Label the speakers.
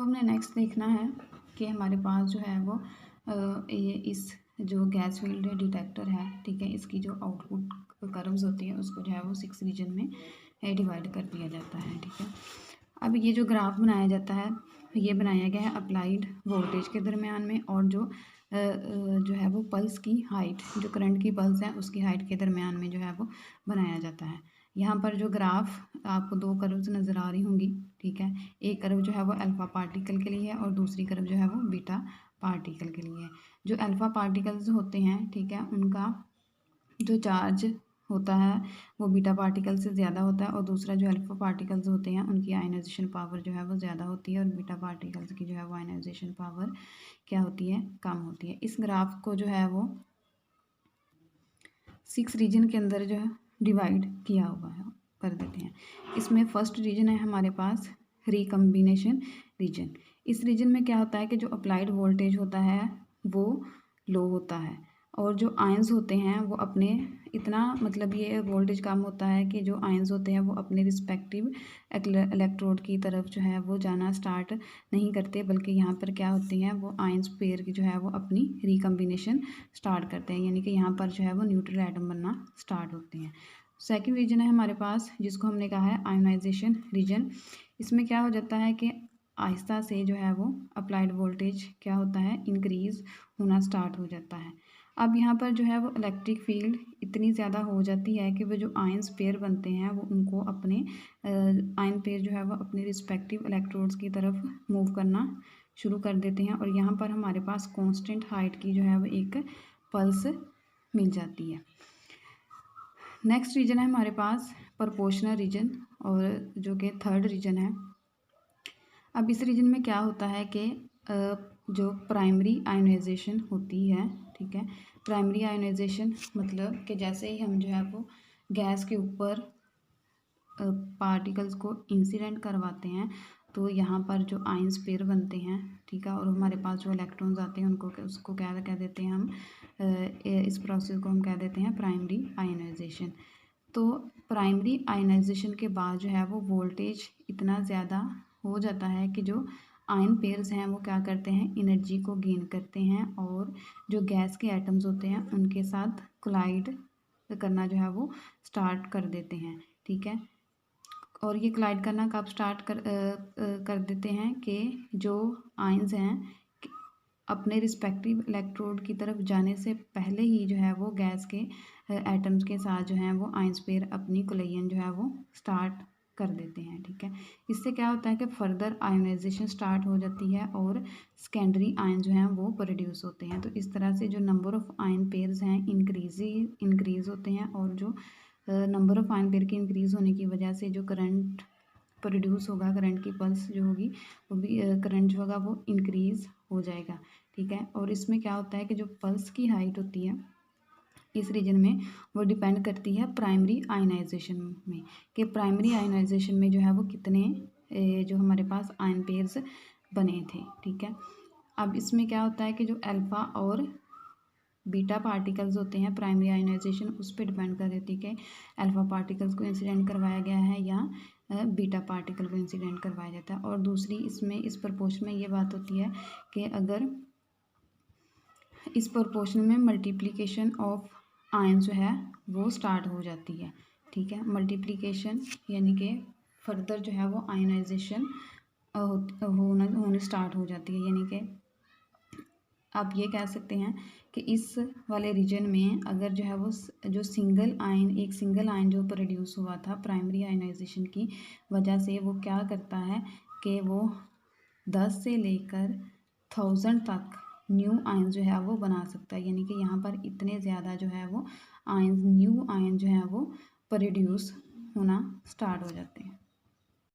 Speaker 1: हमने नेक्स्ट देखना है कि हमारे पास जो है वो ये इस जो गैस फील्ड डिटेक्टर है, ठीक है, इसकी जो आउटपुट कर्व्स होती है उसको जो है वो 6 रीजन में डिवाइड कर दिया जाता है, ठीक है। अब ये जो ग्राफ बनाया जाता है ये बनाया गया है अप्लाइड वोल्टेज के दरमियान में और जो है वो पल्स की हाइट, जो करंट की पल्स है उसकी हाइट के दरमियान में जो है वो बनाया जाता है। यहाँ पर जो ग्राफ आपको 2 कर्व्स नज़र आ रही होंगी, ठीक है। एक कर्व जो है वो अल्फ़ा पार्टिकल के लिए है और दूसरी कर्व जो है वो बीटा पार्टिकल के लिए है। जो अल्फ़ा पार्टिकल्स होते हैं, ठीक है, उनका जो चार्ज होता है वो बीटा पार्टिकल से ज़्यादा होता है और दूसरा जो अल्फ़ा पार्टिकल्स होते हैं उनकी आयनाइजेशन पावर जो है वो ज़्यादा होती है और बीटा पार्टिकल्स की जो है वो आयनाइजेशन पावर क्या होती है, कम होती है। इस ग्राफ को जो है वो 6 रीजन के अंदर जो है डिवाइड किया हुआ है, कर देते हैं। इसमें फर्स्ट रीजन है हमारे पास रिकम्बिनेशन रीजन। इस रीजन में क्या होता है कि जो अप्लाइड वोल्टेज होता है वो लो होता है और जो आयंस होते हैं वो अपने इतना मतलब ये वोल्टेज कम होता है कि जो आयंस होते हैं वो अपने रिस्पेक्टिव इलेक्ट्रोड की तरफ जो है वो जाना स्टार्ट नहीं करते, बल्कि यहाँ पर क्या होती हैं वो आयंस पेयर की जो है वो अपनी रिकम्बिनेशन स्टार्ट करते हैं, यानी कि यहाँ पर जो है वो न्यूट्रल एटम बनना स्टार्ट होते हैं। सेकंड रीजन है हमारे पास जिसको हमने कहा है आयोनाइजेशन रीजन। इसमें क्या हो जाता है कि आहिस्ता से जो है वो अप्लाइड वोल्टेज क्या होता है, इंक्रीज़ होना स्टार्ट हो जाता है। अब यहाँ पर जो है वो इलेक्ट्रिक फील्ड इतनी ज़्यादा हो जाती है कि वो जो आयंस पेयर बनते हैं वो उनको अपने आयन पेयर जो है वो अपने रिस्पेक्टिव इलेक्ट्रोड्स की तरफ मूव करना शुरू कर देते हैं और यहाँ पर हमारे पास कांस्टेंट हाइट की जो है वो एक पल्स मिल जाती है। नेक्स्ट रीजन है हमारे पास प्रोपोर्शनल रीजन और जो कि थर्ड रीजन है। अब इस रीजन में क्या होता है कि जो प्राइमरी आयोनाइजेशन होती है, ठीक है, प्राइमरी आयोनाइजेशन मतलब कि जैसे ही हम जो है वो गैस के ऊपर पार्टिकल्स को इंसिडेंट करवाते हैं तो यहाँ पर जो आयंस पेयर बनते हैं, ठीक है, और हमारे पास जो इलेक्ट्रॉन्स आते हैं उनको उसको क्या कह देते हैं हम, इस प्रोसेस को हम कह देते हैं प्राइमरी आयोनाइजेशन। तो प्राइमरी आयोनाइजेशन के बाद जो है वो वोल्टेज इतना ज़्यादा हो जाता है कि जो आयन पेयर्स हैं वो क्या करते हैं, एनर्जी को गेन करते हैं और जो गैस के एटम्स होते हैं उनके साथ कोलाइड करना जो है वो स्टार्ट कर देते हैं, ठीक है। और ये कोलाइड करना कब स्टार्ट कर देते हैं कि जो आयंस हैं अपने रिस्पेक्टिव इलेक्ट्रोड की तरफ जाने से पहले ही जो है वो गैस के एटम्स के साथ जो है वो आयंस पेयर अपनी कोलिजन जो है वो स्टार्ट कर देते हैं, ठीक है। इससे क्या होता है कि फर्दर आयोनाइजेशन स्टार्ट हो जाती है और सेकेंडरी आयन जो हैं वो प्रोड्यूस होते हैं। तो इस तरह से जो नंबर ऑफ़ आयन पेयर्स हैं इंक्रीज़ होते हैं और जो नंबर ऑफ़ आयन पेयर के इंक्रीज़ होने की वजह से जो करंट प्रोड्यूस होगा, करंट की पल्स जो होगी वो भी करंट जो होगा वो इंक्रीज़ हो जाएगा, ठीक है। और इसमें क्या होता है कि जो पल्स की हाइट होती है इस रीजन में वो डिपेंड करती है प्राइमरी आयोनाइजेशन में, कि प्राइमरी आयोनाइजेशन में जो है वो कितने जो हमारे पास आयन पेयर्स बने थे, ठीक है। अब इसमें क्या होता है कि जो अल्फ़ा और बीटा पार्टिकल्स होते हैं प्राइमरी आयोनाइजेशन उस पर डिपेंड कर देती है कि अल्फ़ा पार्टिकल्स को इंसिडेंट करवाया गया है या बीटा पार्टिकल को इंसिडेंट करवाया जाता है। और दूसरी इसमें इस प्रोपोर्शन में ये बात होती है कि अगर इस प्रोपोर्शन में मल्टीप्लिकेशन ऑफ आयन जो है वो स्टार्ट हो जाती है, ठीक है। मल्टीप्लिकेशन यानी कि फर्दर जो है वो आयोनाइजेशन होने स्टार्ट हो जाती है, यानी कि आप ये कह सकते हैं कि इस वाले रीजन में अगर जो है वो जो एक सिंगल आयन जो प्रोड्यूस हुआ था प्राइमरी आयोनाइजेशन की वजह से, वो क्या करता है कि वो 10 से लेकर 1000 तक न्यू आयन जो है वो बना सकता है, यानी कि यहाँ पर इतने ज़्यादा जो है वो न्यू आयन जो है वो प्रोड्यूस होना स्टार्ट हो जाते हैं।